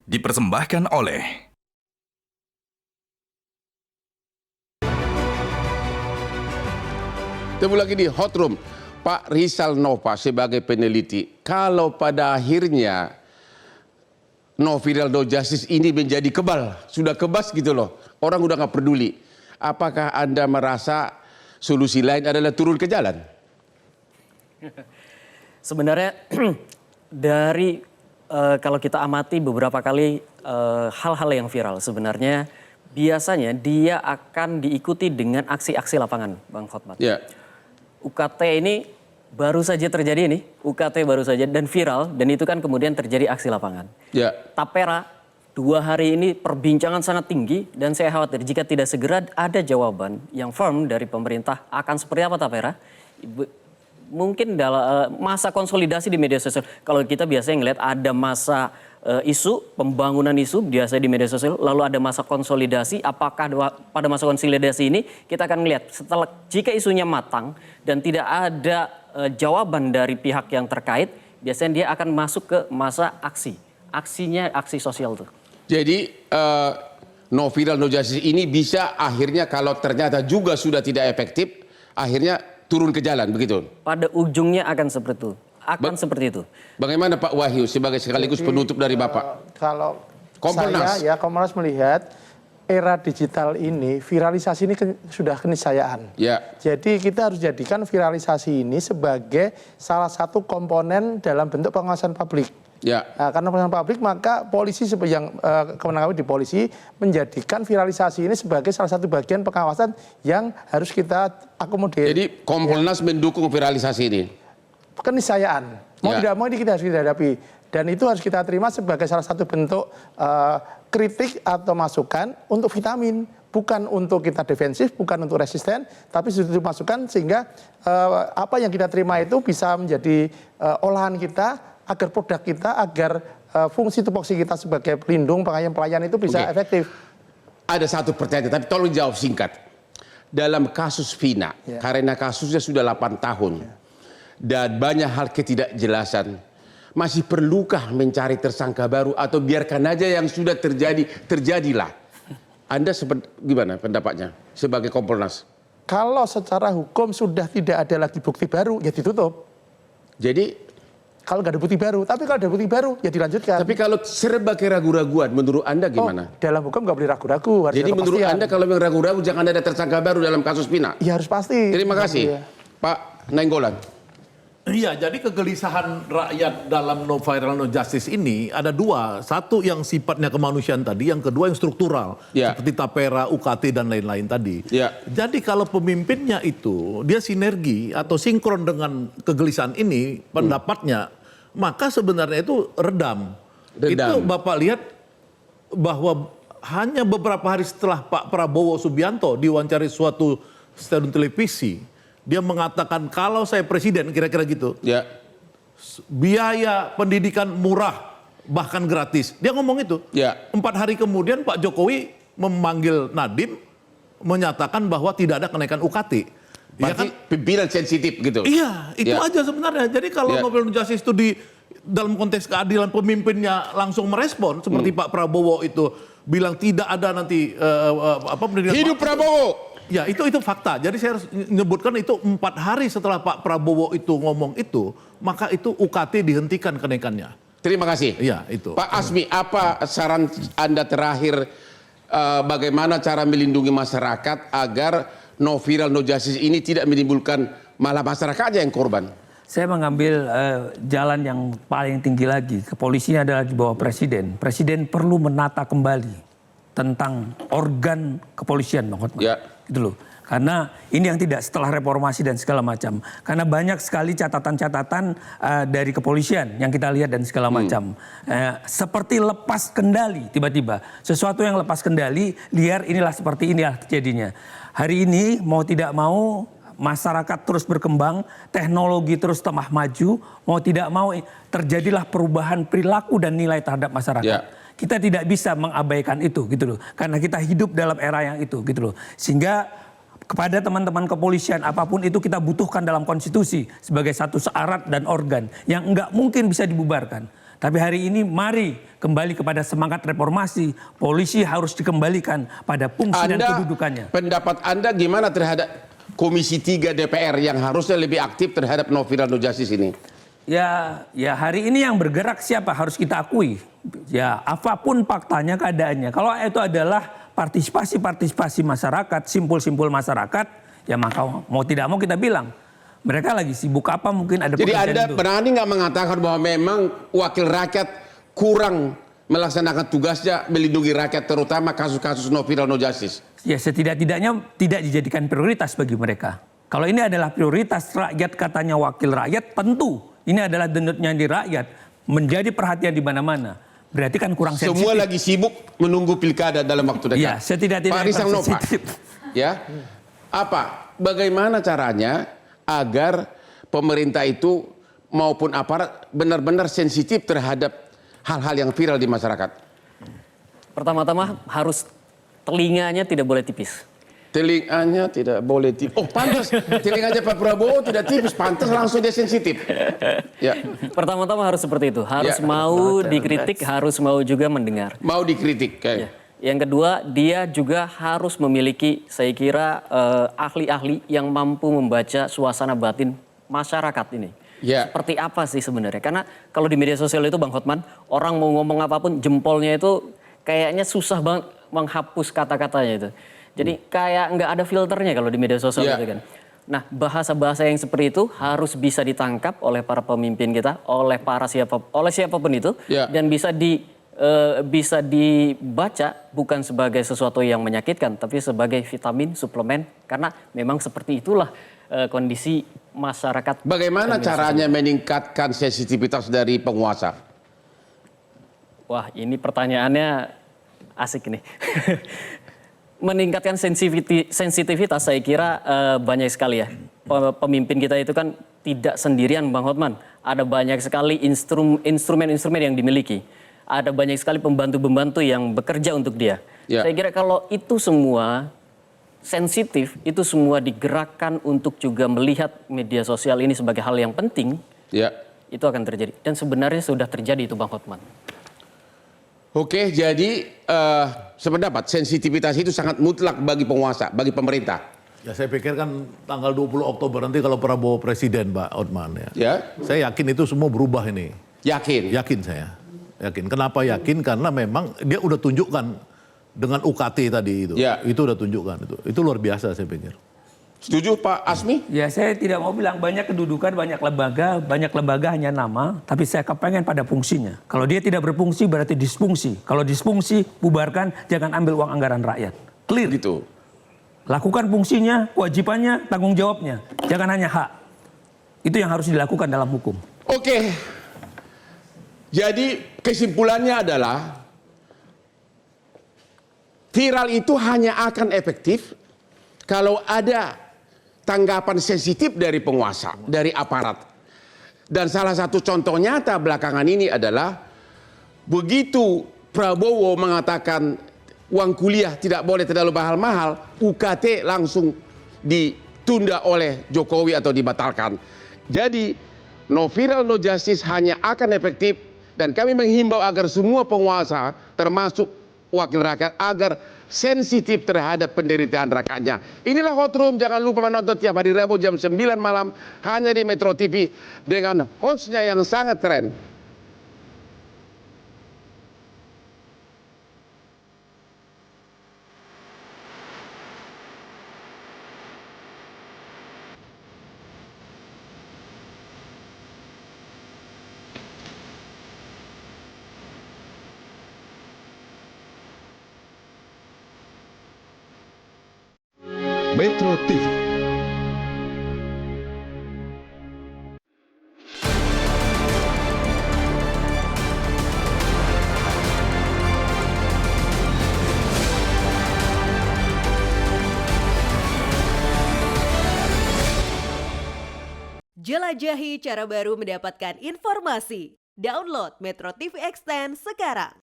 Dipersembahkan oleh Temu lagi di Hot Room, Pak Rizal Nova sebagai peneliti. Kalau pada akhirnya no viral no justice ini menjadi kebal, sudah kebas gitu loh, orang udah nggak peduli. Apakah Anda merasa solusi lain adalah turun ke jalan? Sebenarnya dari kalau kita amati beberapa kali hal-hal yang viral sebenarnya biasanya dia akan diikuti dengan aksi-aksi lapangan, Bang Khotmat. Ya. UKT ini baru saja terjadi nih, UKT baru saja dan viral dan itu kan kemudian terjadi aksi lapangan. Ya. Tapera 2 hari ini perbincangan sangat tinggi dan saya khawatir jika tidak segera ada jawaban yang firm dari pemerintah akan seperti apa Tapera? Mungkin dalam masa konsolidasi di media sosial. Kalau kita biasanya ngelihat ada masa isu, pembangunan isu biasa di media sosial, lalu ada masa konsolidasi. Apakah pada masa konsolidasi ini kita akan melihat setelah jika isunya matang dan tidak ada jawaban dari pihak yang terkait, biasanya dia akan masuk ke masa aksi. Aksinya aksi sosial tuh. Jadi no viral no justice ini bisa akhirnya kalau ternyata juga sudah tidak efektif, akhirnya turun ke jalan begitu. Pada ujungnya akan seperti itu. Seperti itu. Bagaimana Pak Wahyu sebagai sekaligus penutup dari Bapak? Kalau Kompolnas. Kompolnas melihat era digital ini, viralisasi ini sudah keniscayaan. Ya. Jadi kita harus jadikan viralisasi ini sebagai salah satu komponen dalam bentuk pengawasan publik. Ya. Nah, karena pengawasan publik maka polisi yang kewenangan di polisi menjadikan viralisasi ini sebagai salah satu bagian pengawasan yang harus kita akomodir. Jadi Kompolnas mendukung viralisasi ini. Keniscayaan, mau tidak mau ini kita harus hadapi dan itu harus kita terima sebagai salah satu bentuk kritik atau masukan untuk vitamin, bukan untuk kita defensif, bukan untuk resisten, tapi justru masukan sehingga apa yang kita terima itu bisa menjadi olahan kita agar produk kita, agar fungsi tupoksi kita sebagai pelindung pelayan itu bisa efektif. Ada satu pertanyaan, tapi tolong jawab singkat. Dalam kasus Vina, karena kasusnya sudah 8 tahun, dan banyak hal ketidakjelasan, masih perlukah mencari tersangka baru atau biarkan aja yang sudah terjadi, terjadilah? Anda gimana pendapatnya sebagai Kompolnas? Kalau secara hukum sudah tidak ada lagi bukti baru, ya ditutup. Jadi kalau nggak ada bukti baru, tapi kalau ada bukti baru ya dilanjutkan. Tapi kalau serba keraguan-raguan, menurut Anda gimana? Dalam hukum nggak boleh ragu-ragu. Jadi menurut Anda kalau yang ragu-ragu jangan ada tersangka baru dalam kasus Vina? Ya harus pasti. Terima kasih. Pak Nainggolan. Iya, jadi kegelisahan rakyat dalam no viral no justice ini ada dua. Satu yang sifatnya kemanusiaan tadi, yang kedua yang struktural. Seperti Tapera, UKT dan lain-lain tadi. Jadi kalau pemimpinnya itu, dia sinergi atau sinkron dengan kegelisahan ini, pendapatnya, maka sebenarnya itu redam. Itu Bapak lihat bahwa hanya beberapa hari setelah Pak Prabowo Subianto diwawancari suatu stasiun televisi, dia mengatakan kalau saya presiden kira-kira gitu, biaya pendidikan murah bahkan gratis. Dia ngomong itu. 4 hari kemudian Pak Jokowi memanggil Nadiem menyatakan bahwa tidak ada kenaikan UKT. Berarti pimpinan sensitif gitu. Iya, itu aja sebenarnya. Jadi kalau no justice itu dalam konteks keadilan pemimpinnya langsung merespon seperti Pak Prabowo itu bilang tidak ada nanti pendidikan. Hidup Prabowo. Ya itu fakta. Jadi saya harus menyebutkan itu 4 hari setelah Pak Prabowo itu ngomong itu, maka itu UKT dihentikan kenaikannya. Terima kasih. Iya itu. Pak Asmi, apa saran Anda terakhir bagaimana cara melindungi masyarakat agar no viral no justice ini tidak menimbulkan malah masyarakat aja yang korban? Saya mengambil jalan yang paling tinggi lagi. Kepolisian adalah di bawah presiden. Presiden perlu menata kembali tentang organ kepolisian, Bang Hotman. Gitu loh. Karena ini yang tidak setelah reformasi dan segala macam. Karena banyak sekali catatan-catatan dari kepolisian yang kita lihat dan segala macam. Seperti lepas kendali tiba-tiba. Sesuatu yang lepas kendali, liar inilah seperti inilah terjadinya. Hari ini mau tidak mau masyarakat terus berkembang, teknologi terus tambah maju, mau tidak mau terjadilah perubahan perilaku dan nilai terhadap masyarakat. Kita tidak bisa mengabaikan itu gitu loh. Karena kita hidup dalam era yang itu gitu loh. Sehingga kepada teman-teman kepolisian apapun itu kita butuhkan dalam konstitusi sebagai satu syarat dan organ yang enggak mungkin bisa dibubarkan. Tapi hari ini mari kembali kepada semangat reformasi. Polisi harus dikembalikan pada fungsi dan kedudukannya. Pendapat Anda gimana terhadap Komisi 3 DPR yang harusnya lebih aktif terhadap No Viral No Justice ini? Ya hari ini yang bergerak siapa harus kita akui. Ya apapun faktanya, keadaannya. Kalau itu adalah partisipasi masyarakat, simpul-simpul masyarakat, ya maka mau tidak mau kita bilang mereka lagi sibuk apa, mungkin ada Jadi pekerjaan Anda itu. berani nggak mengatakan bahwa memang wakil rakyat kurang melaksanakan tugasnya melindungi rakyat, terutama kasus-kasus No Viral No Justice? Ya setidak-tidaknya tidak dijadikan prioritas bagi mereka. Kalau ini adalah prioritas rakyat, katanya wakil rakyat, tentu ini adalah denutnya di rakyat, menjadi perhatian di mana-mana. Berarti kan kurang sensitif. Semua lagi sibuk menunggu pilkada dalam waktu dekat. Ya, setidak-tidaknya Pak Risang Nova, sensitif. ya, bagaimana caranya agar pemerintah itu maupun aparat benar-benar sensitif terhadap hal-hal yang viral di masyarakat? Pertama-tama harus telinganya tidak boleh tipis. Telinganya tidak boleh tipis. Oh pantas, telinganya Pak Prabowo tidak tipis, pantas langsung dia sensitif. Ya. Pertama-tama harus seperti itu, harus mau dikritik, harus mau juga mendengar. Mau dikritik. Ya. Yang kedua, dia juga harus memiliki, saya kira, ahli-ahli yang mampu membaca suasana batin masyarakat ini. Ya. Seperti apa sih sebenarnya? Karena kalau di media sosial itu Bang Hotman, orang mau ngomong apapun, jempolnya itu kayaknya susah banget menghapus kata-katanya itu. Jadi kayak nggak ada filternya kalau di media sosial itu kan. Nah, bahasa-bahasa yang seperti itu harus bisa ditangkap oleh para pemimpin kita, oleh siapapun itu, dan bisa dibaca bukan sebagai sesuatu yang menyakitkan, tapi sebagai vitamin, suplemen, karena memang seperti itulah kondisi masyarakat. Bagaimana caranya meningkatkan sensitivitas dari penguasa? Wah, ini pertanyaannya asik nih. Meningkatkan sensitivitas saya kira banyak sekali ya. Pemimpin kita itu kan tidak sendirian Bang Hotman. Ada banyak sekali instrumen-instrumen yang dimiliki. Ada banyak sekali pembantu-pembantu yang bekerja untuk dia. Saya kira kalau itu semua sensitif, itu semua digerakkan untuk juga melihat media sosial ini sebagai hal yang penting, itu akan terjadi. Dan sebenarnya sudah terjadi itu Bang Hotman. Oke, jadi sependapat sensitivitas itu sangat mutlak bagi penguasa, bagi pemerintah. Ya saya pikir kan tanggal 20 Oktober nanti kalau Prabowo presiden Pak Hotman ya. Saya yakin itu semua berubah ini. Yakin? Yakin saya. Yakin. Kenapa yakin? Karena memang dia udah tunjukkan dengan UKT tadi itu. Itu udah tunjukkan itu. Itu luar biasa saya pikir. Setuju Pak Asmi? Ya saya tidak mau bilang banyak kedudukan, banyak lembaga hanya nama, tapi saya kepengen pada fungsinya. Kalau dia tidak berfungsi berarti disfungsi. Kalau disfungsi bubarkan, jangan ambil uang anggaran rakyat. Clear. Gitu. Lakukan fungsinya, kewajibannya, tanggung jawabnya. Jangan hanya hak. Itu yang harus dilakukan dalam hukum. Oke. Jadi kesimpulannya adalah viral itu hanya akan efektif kalau ada tanggapan sensitif dari penguasa, dari aparat. Dan salah satu contoh nyata belakangan ini adalah begitu Prabowo mengatakan uang kuliah tidak boleh terlalu mahal-mahal, UKT langsung ditunda oleh Jokowi atau dibatalkan. Jadi No Viral No Justice hanya akan efektif, dan kami menghimbau agar semua penguasa termasuk wakil rakyat agar sensitif terhadap penderitaan rakyatnya. Inilah Hot Room, jangan lupa menonton tiap hari Rabu jam 9 malam hanya di Metro TV dengan hostnya yang sangat keren. Metro TV. Jelajahi cara baru mendapatkan informasi. Download Metro TV Extend sekarang.